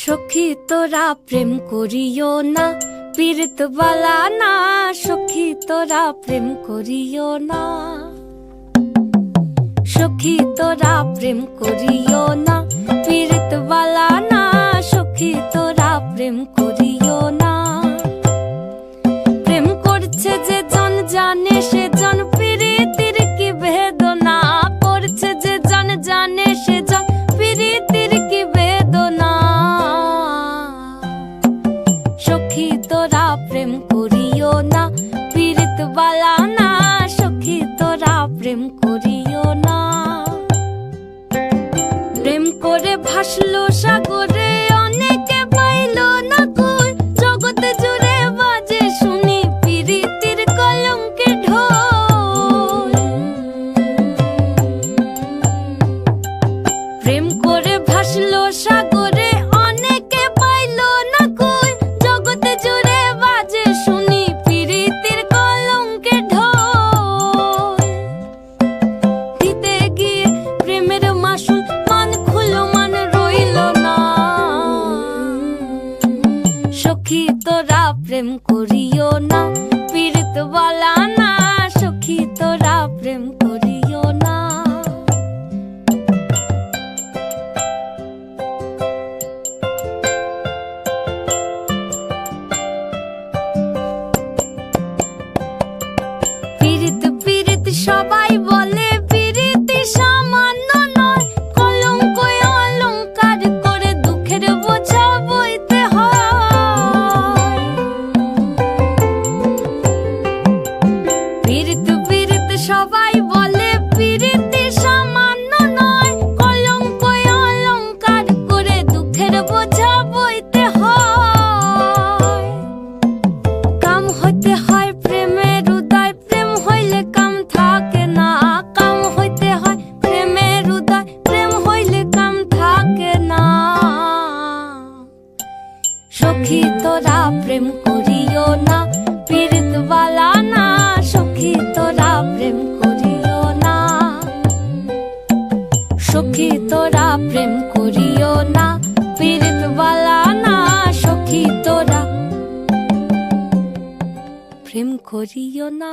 সখী তোরা প্রেম করিও না, পীড়িত বালা না। সখী তোরা প্রেম করিও না, সখী তোরা প্রেম করিও না, পীড়িত বালা না। সখী তোরা প্রেম করিও না। প্রেম করছে যে জন জানে সে জন পীড়িতির কি বেদনা। করছে যে জন জানে সে জন পীড়িতির কি বেদনা। সখী তোরা প্রেম করিও না, পীড়িত বালা না। সখী তোরা প্রেম করিও না। প্রেম করে ভাসলো সাগরে অনেকে পাইল না কই। জগতে জুড়ে বাজে শুনি পীড়িতির কলঙ্কের ঢোল। প্রেম করে ভাসলো সাগরে অনেকে পাইল না কই। জগতে জুড়ে বাজে শুনি পীড়িতির কলঙ্কের ঢোল। দিতে গিয়ে প্রেমের মাসুল মান খুলো মান রইল না। সখী তোরা প্রেম করিও না, পীড়িত বালা না। সখী তোরা প্রেম করিও না। পীড়িত পীড়িত সবাই বলে পীড়িতি সামান্য নয়। কলঙ্ক অলঙ্কার করে দুঃখের বোঝা বইতে হয়। পীড়িত পীড়িত সবাই বলে পীড়িতি সামান্য নয়। কলঙ্ক অলঙ্কার করে দুঃখের বোঝা বইতে হয়। কাম হইতে হয় প্রেমের উদয়, প্রেম হইলে কাম থাকে না। কাম হইতে হয় প্রেমের উদয়, প্রেম হইলে কাম থাকে না। সখী তোরা প্রেম করিও না, পীড়িত বালা না। সখী তোরা প্রেম করিও না, সখী তোরা প্রেম করিও না, পীড়িত বালা না। সখী তোরা প্রেম করিও না।